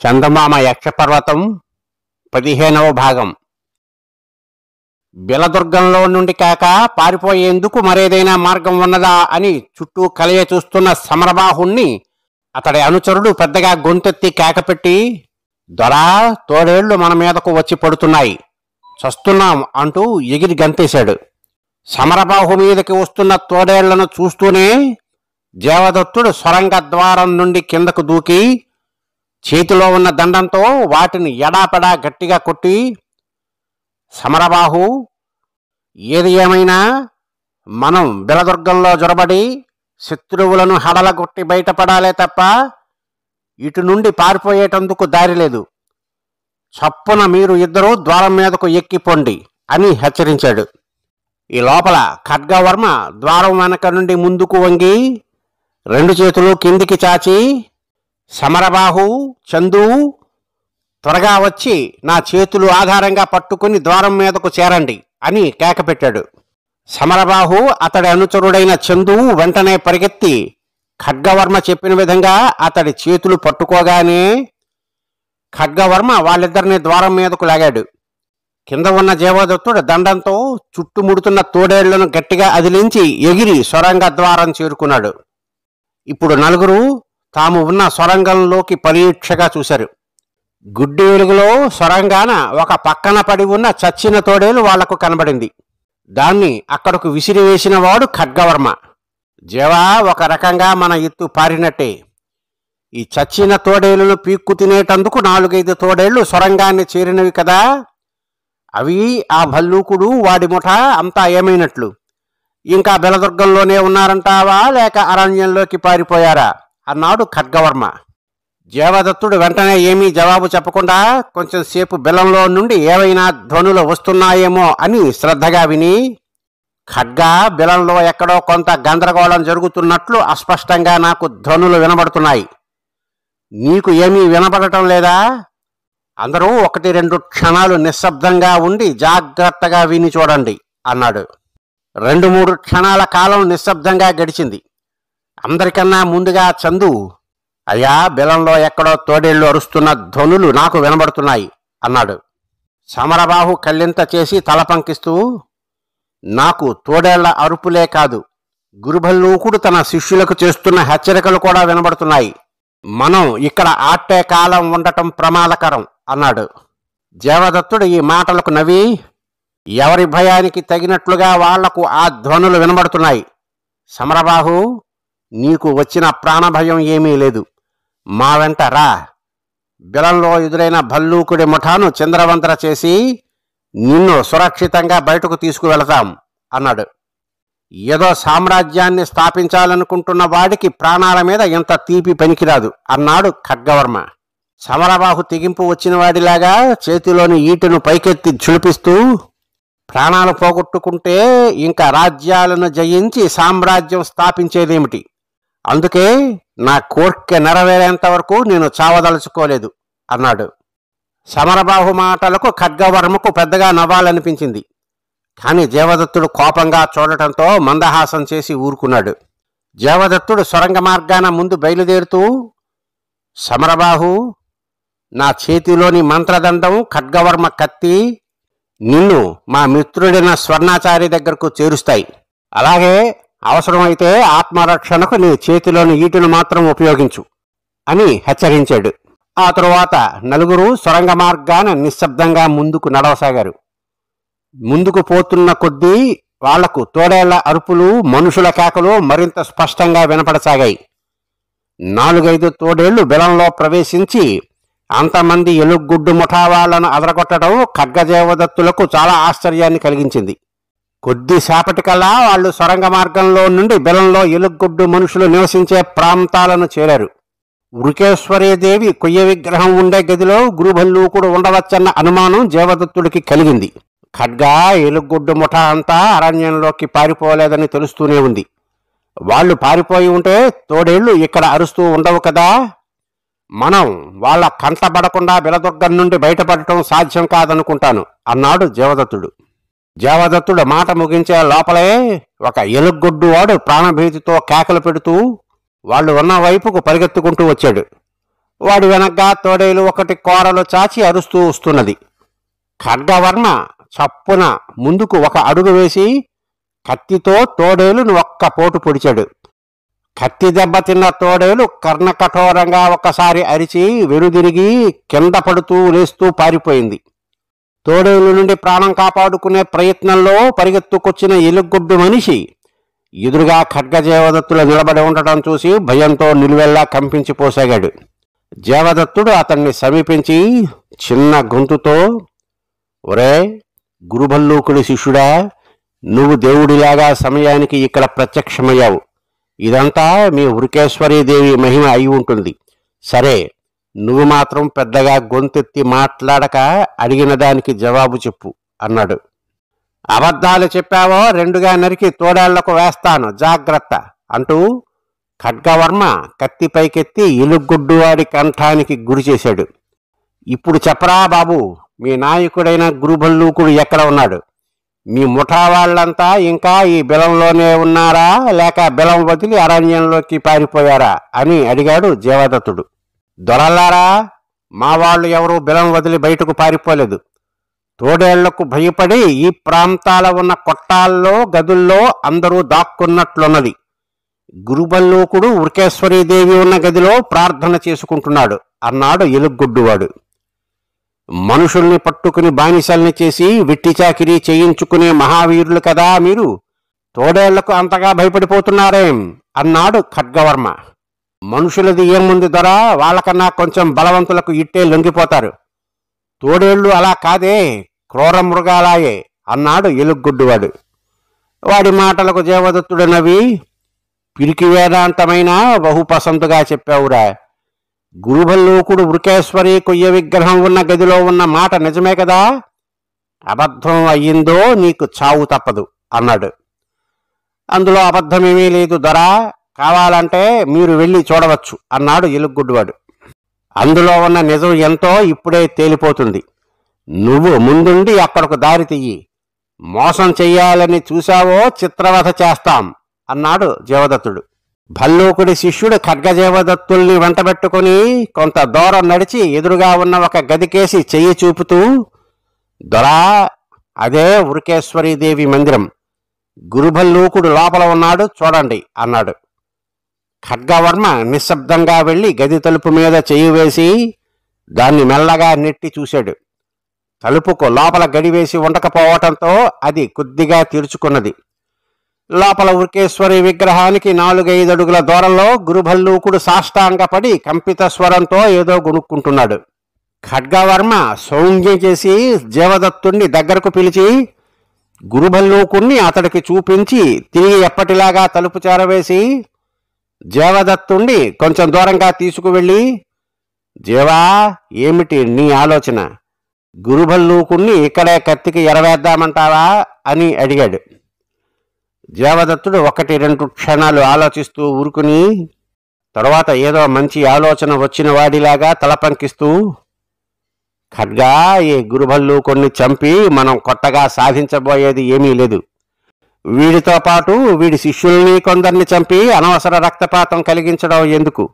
చందమామ యక్షపర్వతం 15వ భాగం. బిలదుర్గంలో నుండి కాక పారిపోయేందుకు మరేదైనా మార్గం ఉన్నదా అని చుట్టూ కలయ చూస్తున్న సమరబాహుణ్ణి అతడి అనుచరుడు పెద్దగా గొంతెత్తి కేకపెట్టి, దొరా, తోడేళ్లు మన మీదకు వచ్చి పడుతున్నాయి, చస్తున్నాం అంటూ ఎగిరి గంతేశాడు. సమరబాహు మీదకి వస్తున్న తోడేళ్లను చూస్తూనే దేవదత్తుడు సొరంగ ద్వారం నుండి కిందకు దూకి చేతిలో ఉన్న దండంతో వాటిని ఎడాపెడా గట్టిగా కొట్టి, సమరబాహు, ఏది ఏమైనా మనం బిలదుర్గంలో జొరబడి శత్రువులను హడలగొట్టి బయటపడాలే తప్ప ఇటు నుండి పారిపోయేటందుకు దారి లేదు. చప్పున మీరు ఇద్దరూ ద్వారం మీదకు ఎక్కిపోండి అని హెచ్చరించాడు. ఈ లోపల ఖడ్గవర్మ ద్వారం వెనక నుండి ముందుకు వంగి 2 చేతులు కిందికి చాచి, సమరబాహు, చందు, త్వరగా వచ్చి నా చేతులు ఆధారంగా పట్టుకుని ద్వారం మీదకు చేరండి అని కేకపెట్టాడు. సమరబాహు, అతడి అనుచరుడైన చందు వెంటనే పరిగెత్తి ఖడ్గవర్మ చెప్పిన విధంగా అతడి చేతులు పట్టుకోగానే ఖడ్గవర్మ వాళ్ళిద్దరిని ద్వారం మీదకు లాగాడు. కింద ఉన్న దేవదత్తుడు దండంతో చుట్టుముడుతున్న తోడేళ్లను గట్టిగా అదిలించి ఎగిరి సొరంగ ద్వారం చేరుకున్నాడు. ఇప్పుడు నలుగురు తాము ఉన్న సొరంగంలోకి పరీక్షగా చూశారు. గుడ్డి వెలుగులో సొరంగాన ఒక పక్కన పడి ఉన్న చచ్చిన తోడేలు వాళ్లకు కనబడింది. దాన్ని అక్కడకు విసిరివేసిన వాడు ఖడ్గవర్మ. జవా, ఒక రకంగా మన ఎత్తు పారినట్టే. ఈ చచ్చిన తోడేలును పీక్కు తినేటందుకు 4-5 తోడేళ్లు సొరంగాన్ని చేరినవి కదా, అవి, ఆ భల్లూకుడు, వాడి ముఠ అంతా ఏమైనట్లు? ఇంకా బిలదుర్గంలోనే ఉన్నారంటావా, లేక అరణ్యంలోకి పారిపోయారా అన్నాడు ఖడ్గవర్మ. దేవదత్తుడు వెంటనే ఏమీ జవాబు చెప్పకుండా కొంచెం సేపు బిలంలో నుండి ఏవైనా ధ్వనులు వస్తున్నాయేమో అని శ్రద్ధగా విని, ఖడ్గా, బిలంలో ఎక్కడో కొంత గందరగోళం జరుగుతున్నట్లు అస్పష్టంగా నాకు ధ్వనులు వినబడుతున్నాయి. నీకు ఏమీ వినబడటం లేదా? అందరూ 1-2 క్షణాలు నిశ్శబ్దంగా ఉండి జాగ్రత్తగా విని చూడండి అన్నాడు. 2-3 క్షణాల కాలం నిశ్శబ్దంగా గడిచింది. అందరికన్నా ముందుగా చందు, అయ్యా, బిలంలో ఎక్కడో తోడేళ్లు అరుస్తున్న ధ్వనులు నాకు వినబడుతున్నాయి అన్నాడు. సమరబాహు కళ్ళింత చేసి తల పంకిస్తూ, నాకు తోడేళ్ల అరుపులే కాదు, గురుభల్లూకుడు తన శిష్యులకు చేస్తున్న హెచ్చరికలు కూడా వినబడుతున్నాయి. మనం ఇక్కడ ఆట్టే కాలం ఉండటం ప్రమాదకరం అన్నాడు. దేవదత్తుడు ఈ మాటలకు నవ్వి, ఎవరి భయానికి తగినట్లుగా వాళ్లకు ఆ ధ్వనులు వినబడుతున్నాయి. సమరబాహు, నీకు వచ్చిన ప్రాణభయం ఏమీ లేదు, మా వెంట రా. బిలంలో ఎదురైన భల్లూకుడి ముఠాను చిందరవందర చేసి నిన్ను సురక్షితంగా బయటకు తీసుకువెళతాం అన్నాడు. ఏదో సామ్రాజ్యాన్ని స్థాపించాలనుకుంటున్న వాడికి ప్రాణాల మీద ఇంత తీపి పనికిరాదు అన్నాడు ఖడ్గవర్మ. సమరబాహు తెగింపు వచ్చిన వాడిలాగా చేతిలోని ఈటెను పైకెత్తి ఝుళిపిస్తూ, ప్రాణాలు పోగొట్టుకుంటే ఇంకా రాజ్యాలను జయించి సామ్రాజ్యం స్థాపించేదేమిటి? అందుకే నా కోర్కె నెరవేరేంత వరకు నేను చావదలుచుకోలేదు అన్నాడు. సమరబాహు మాటలకు ఖడ్గవర్మకు పెద్దగా నవ్వాలనిపించింది. కానీ దేవదత్తుడు కోపంగా చూడటంతో మందహాసం చేసి ఊరుకున్నాడు. దేవదత్తుడు సొరంగ మార్గాన ముందు బయలుదేరుతూ, సమరబాహు, నా చేతిలోని మంత్రదండం, ఖడ్గవర్మ కత్తి నిన్ను మా మిత్రుడైన స్వర్ణాచారి దగ్గరకు చేరుస్తాయి. అలాగే అవసరమైతే ఆత్మరక్షణకు నీ చేతిలోని ఈటును మాత్రం ఉపయోగించు అని హెచ్చరించాడు. ఆ తరువాత నలుగురు సొరంగ మార్గాన నిశ్శబ్దంగా ముందుకు నడవసాగారు. ముందుకు పోతున్న కొద్దీ వాళ్లకు తోడేళ్ల అరుపులు, మనుషుల కేకలు మరింత స్పష్టంగా వినపడసాగాయి. 4-5 తోడేళ్లు బిలంలో ప్రవేశించి అంతమంది ఎలుగుడ్డు ముఠా వాళ్లను అదరగొట్టడం ఖడ్గదేవదత్తులకు చాలా ఆశ్చర్యాన్ని కలిగించింది. కొద్దిసేపటికల్లా వాళ్ళు సొరంగ మార్గంలో నుండి బిలంలో ఎలుగుడ్డు మనుషులు నివసించే ప్రాంతాలను చేరారు. వృకేశ్వరీదేవి కొయ్య విగ్రహం ఉండే గదిలో గురుభల్లూకుడు ఉండవచ్చన్న అనుమానం దేవదత్తుడికి కలిగింది. ఖడ్గా, ఎలుగుడ్డు ముఠా అంతా అరణ్యంలోకి పారిపోలేదని తెలుస్తూనే ఉంది. వాళ్ళు పారిపోయి ఉంటే తోడేళ్లు ఇక్కడ అరుస్తూ ఉండవు కదా. మనం వాళ్ళ కంటబడకుండా బిలదుర్గం నుండి బయటపడటం సాధ్యం కాదనుకుంటాను అన్నాడు దేవదత్తుడు. దేవదత్తుడు మాట ముగించే లోపలే ఒక ఎలుగొడ్డు వాడు ప్రాణభీతితో కేకలు పెడుతూ వాళ్ళు ఉన్న వైపుకు పరిగెత్తుకుంటూ వచ్చాడు. వాడి వెనగ్గా తోడేలు ఒకటి కోరలు చాచి అరుస్తూ వస్తున్నది. ఖడ్గవర్మ చప్పున ముందుకు ఒక అడుగు వేసి కత్తితో తోడేలును ఒక్క పోటు పొడిచాడు. కత్తి దెబ్బ తిన్న తోడేలు కర్ణకఠోరంగా ఒకసారి అరిచి వెనుదిరిగి కింద పడుతూ లేస్తూ పారిపోయింది. తోడేలు నుండి ప్రాణం కాపాడుకునే ప్రయత్నంలో పరిగెత్తుకొచ్చిన ఎలుగొడ్డు మనిషి ఎదురుగా ఖడ్గజేవదత్తులు నిలబడి ఉండటం చూసి భయంతో నిలువెల్లా కంపించిపోసాగాడు. జేవదత్తుడు అతన్ని సమీపించి చిన్న గొంతుతో, ఒరే గురుభల్లూకుడి శిష్యుడా, నువ్వు దేవుడిలాగా సమయానికి ఇక్కడ ప్రత్యక్షమయ్యావు. ఇదంతా మీ వృకేశ్వరీదేవి మహిమ అయి ఉంటుంది. సరే, నువ్వు మాత్రం పెద్దగా గొంతెత్తి మాట్లాడక అడిగిన దానికి జవాబు చెప్పు అన్నాడు. అబద్ధాలు చెప్పావో రెండుగా నరికి తోడేళ్లకు వేస్తాను, జాగ్రత్త అంటూ ఖడ్గవర్మ కత్తి పైకెత్తి ఎలుగొడ్డువాడి కంఠానికి గురి చేశాడు. ఇప్పుడు చెప్పరా బాబు, మీ నాయకుడైన గురుభల్లూకుడు ఎక్కడ ఉన్నాడు? మీ ముఠా వాళ్ళంతా ఇంకా ఈ బిలంలోనే ఉన్నారా, లేక బిలం వదిలి అరణ్యంలోకి పారిపోయారా అని అడిగాడు జేవదత్తుడు. దొరల్లారా, మా వాళ్ళు ఎవరూ బిలం వదిలి బయటకు పారిపోలేదు. తోడేళ్లకు భయపడి ఈ ప్రాంతాల ఉన్న కొట్టాల్లో గదుల్లో అందరూ దాక్కున్నట్లున్నది. గురుభల్లూకుడు వృకేశ్వరీదేవి ఉన్న గదిలో ప్రార్థన చేసుకుంటున్నాడు అన్నాడు ఎలుగొడ్డువాడు. మనుషుల్ని పట్టుకుని బానిసల్ని చేసి వెట్టిచాకిరీ చేయించుకునే మహావీరులు కదా మీరు, తోడేళ్లకు అంతగా భయపడిపోతున్నారేం అన్నాడు ఖడ్గవర్మ. మనుషులది ఏముంది దొర, వాళ్ళకన్నా కొంచెం బలవంతులకు ఇట్టే లొంగిపోతారు. తోడేళ్లు అలా కాదే, క్రూర మృగాలాయే అన్నాడు ఎలుగొడ్డువాడు. వాడి మాటలకు జేవదత్తుడు నవ్వి, పిరికి వేదాంతమైన బహుపసంతుగా చెప్పావురా. గురుభల్లూకుడు వృకేశ్వరి కొయ్య విగ్రహం ఉన్న గదిలో ఉన్న మాట నిజమే కదా? అబద్ధం అయ్యిందో నీకు చావు తప్పదు అన్నాడు. అందులో అబద్ధమేమీ లేదు దొరా, కావాలంటే మీరు వెళ్ళి చూడవచ్చు అన్నాడు ఎలుగొడ్డువాడు. అందులో ఉన్న నిజం ఎంతో ఇప్పుడే తేలిపోతుంది. నువ్వు ముందుండి అక్కడకు దారి తీయి. మోసం చెయ్యాలని చూశావో చిత్రవధ చేస్తాం అన్నాడు జేవదత్తుడు. భల్లూకుడి శిష్యుడు ఖడ్గజేవదత్తుల్ని వెంటబెట్టుకుని కొంత దూరం నడిచి ఎదురుగా ఉన్న ఒక గదికేసి చెయ్యి చూపుతూ, దొరా, అదే వృకేశ్వరీదేవి మందిరం. గురుభల్లూకుడు లోపల ఉన్నాడు, చూడండి అన్నాడు. ఖడ్గవర్మ నిశ్శబ్దంగా వెళ్లి గది తలుపు మీద చెయ్యి వేసి దాన్ని మెల్లగా నెట్టి చూశాడు. తలుపుకు లోపల గడివేసి ఉండకపోవటంతో అది కొద్దిగా తెరుచుకున్నది. లోపల వృకేశ్వరి విగ్రహానికి 4-5 అడుగుల దూరంలో గురుభల్లూకుడు సాష్టాంగపడి కంపిత స్వరంతో ఏదో గొనుక్కుంటున్నాడు. ఖడ్గవర్మ సౌంజ్ఞ చేసి జేవదత్తుణ్ణి దగ్గరకు పిలిచి గురుభల్లూకుణ్ణి అతడికి చూపించి తిరిగి ఎప్పటిలాగా తలుపు చేరవేసి జేవదత్తుణ్ణి కొంచెం దూరంగా తీసుకువెళ్ళి, జీవా, ఏమిటి నీ ఆలోచన? గురుభల్లూకుణ్ణి ఇక్కడే కత్తికి ఎరవేద్దామంటావా అని అడిగాడు. జేవదత్తుడు 1-2 క్షణాలు ఆలోచిస్తూ ఊరుకుని తరువాత ఏదో మంచి ఆలోచన వచ్చిన వాడిలాగా తలపంకిస్తూ, ఖడ్గా, ఈ గురుభల్లూకుణ్ణి చంపి మనం కొత్తగా సాధించబోయేది ఏమీ లేదు. వీడితో పాటు వీడి శిష్యుల్ని కొందరిని చంపి అనవసర రక్తపాతం కలిగించడం ఎందుకు?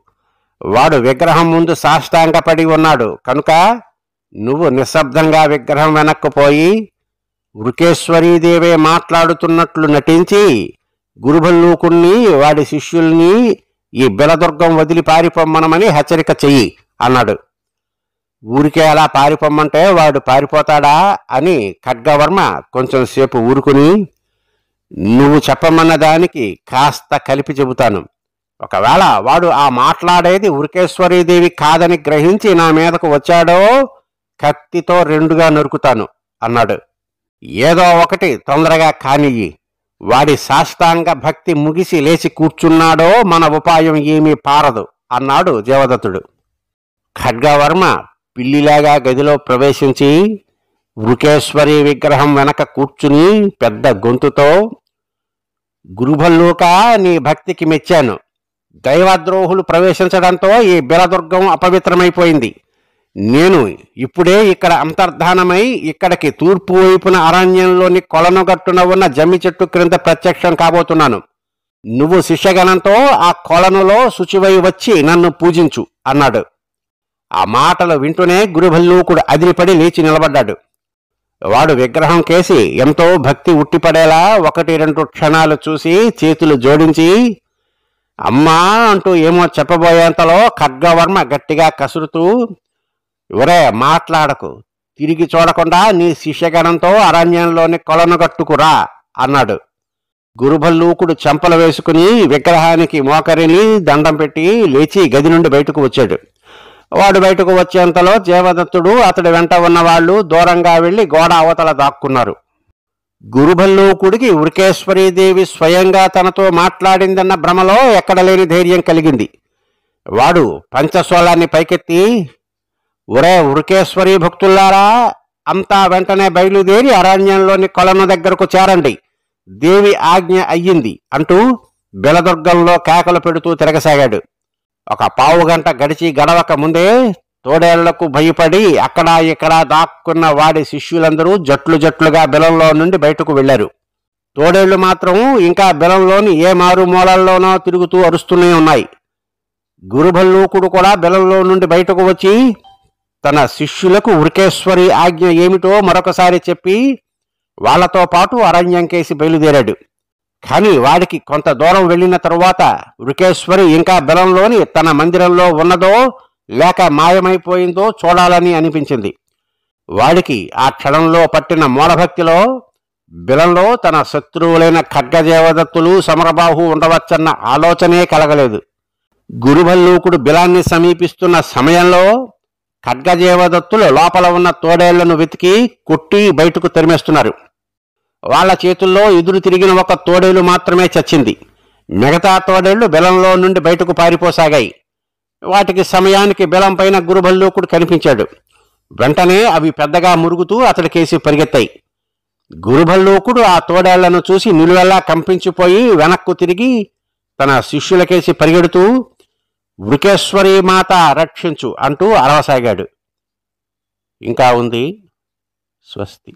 వాడు విగ్రహం ముందు సాష్టాంగపడి ఉన్నాడు కనుక నువ్వు నిశ్శబ్దంగా విగ్రహం వెనక్కుపోయి వృకేశ్వరీదేవే మాట్లాడుతున్నట్లు నటించి గురుభల్లూకుణ్ణి వాడి శిష్యుల్ని ఈ బిలదుర్గం వదిలి పారిపోమ్మనమని హెచ్చరిక చెయ్యి అన్నాడు. ఊరికే అలా పారిపోమ్మంటే వాడు పారిపోతాడా అని ఖడ్గవర్మ కొంచెం సేపు ఊరుకుని, నువ్వు చెప్పమన్న దానికి కాస్త కలిపి చెబుతాను. ఒకవేళ వాడు ఆ మాట్లాడేది వృకేశ్వరీదేవి కాదని గ్రహించి నా మీదకు వచ్చాడో కత్తితో 2గా నరుకుతాను అన్నాడు. ఏదో ఒకటి తొందరగా కానియ్యి. వాడి సాష్టాంగ భక్తి ముగిసి లేచి కూర్చున్నాడో మన ఉపాయం ఏమీ పారదు అన్నాడు జేవదత్తుడు. ఖడ్గవర్మ పిల్లిలాగా గదిలో ప్రవేశించి వృకేశ్వరి విగ్రహం వెనక కూర్చుని పెద్ద గొంతుతో, గురుభల్లూక, నీ భక్తికి మెచ్చాను. దైవద్రోహులు ప్రవేశించడంతో ఈ బిలదుర్గం అపవిత్రమైపోయింది. నేను ఇప్పుడే ఇక్కడ అంతర్ధానమై ఇక్కడికి తూర్పు వైపున అరణ్యంలోని కొలనుగట్టున ఉన్న జమ్మి చెట్టు క్రింద ప్రత్యక్షం కాబోతున్నాను. నువ్వు శిష్యగణంతో ఆ కొలనులో శుచివై వచ్చి నన్ను పూజించు అన్నాడు. ఆ మాటలు వింటూనే గురుభల్లూకుడు అదిరిపడి లేచి నిలబడ్డాడు. వాడు విగ్రహం కేసి ఎంతో భక్తి ఉట్టిపడేలా 1-2 క్షణాలు చూసి చేతులు జోడించి అమ్మా అంటూ ఏమో చెప్పబోయేంతలో ఖడ్గవర్మ గట్టిగా కసురుతూ, ఒరే మాట్లాడకు, తిరిగి చూడకుండా నీ శిష్యగణంతో అరణ్యంలోని కొలను గట్టుకురా అన్నాడు. గురుభల్లూకుడు చెంపలు వేసుకుని విగ్రహానికి మోకరిని దండం పెట్టి లేచి గది నుండి బయటకు వచ్చాడు. వాడు బయటకు వచ్చేంతలో దేవదత్తుడు అతడి వెంట ఉన్న వాళ్ళు దూరంగా వెళ్లి గోడ అవతల దాక్కున్నారు. గురుభల్లూకుడికి వృకేశ్వరీదేవి స్వయంగా తనతో మాట్లాడిందన్న భ్రమలో ఎక్కడలేని ధైర్యం కలిగింది. వాడు పంచశూలాన్ని పైకెత్తి, ఒరే వృకేశ్వరీ భక్తుల్లారా, అంతా వెంటనే బయలుదేరి అరణ్యంలోని కొలను దగ్గరకు చేరండి, దేవి ఆజ్ఞ అయ్యింది అంటూ బిలదుర్గంలో కేకలు పెడుతూ తిరగసాగాడు. ఒక పావుగంట గడిచి గడవక ముందే తోడేళ్లకు భయపడి అక్కడా ఇక్కడా దాక్కున్న వాడి శిష్యులందరూ జట్లు జట్లుగా బిలంలో నుండి బయటకు వెళ్లారు. తోడేళ్లు మాత్రం ఇంకా బిలంలోని ఏ మారు మూలల్లోనో తిరుగుతూ అరుస్తూనే ఉన్నాయి. గురుభల్లూకుడు కూడా బిలంలో నుండి బయటకు వచ్చి తన శిష్యులకు వృకేశ్వరి ఆజ్ఞ ఏమిటో మరొకసారి చెప్పి వాళ్లతో పాటు అరణ్యంకేసి బయలుదేరాడు. కాని వాడికి కొంత దూరం వెళ్లిన తరువాత వృకేశ్వరి ఇంకా బిలంలోని తన మందిరంలో ఉన్నదో లేక మాయమైపోయిందో చూడాలని అనిపించింది. వాడికి ఆ క్షణంలో పట్టిన మూఢభక్తిలో బిలంలో తన శత్రువులైన ఖడ్గదేవదత్తులు సమరబాహు ఉండవచ్చన్న ఆలోచనే కలగలేదు. గురుభల్లూకుడు బిలాన్ని సమీపిస్తున్న సమయంలో ఖడ్గదేవదత్తులు లోపల ఉన్న తోడేళ్లను వెతికి కొట్టి బయటకు తరిమేస్తున్నారు. వాళ్ల చేతుల్లో ఎదురు తిరిగిన ఒక తోడేలు మాత్రమే చచ్చింది. మిగతా తోడేళ్లు బిలంలో నుండి బయటకు పారిపోసాగాయి. వాటికి సమయానికి బిలం పైన గురుభల్లూకుడు కనిపించాడు. వెంటనే అవి పెద్దగా మురుగుతూ అతడికేసి పరిగెత్తాయి. గురుభల్లూకుడు ఆ తోడేళ్లను చూసి నిలువెల్లా కంపించిపోయి వెనక్కు తిరిగి తన శిష్యులకేసి పరిగెడుతూ, వృకేశ్వరీ మాత రక్షించు అంటూ అరవసాగాడు. ఇంకా ఉంది. స్వస్తి.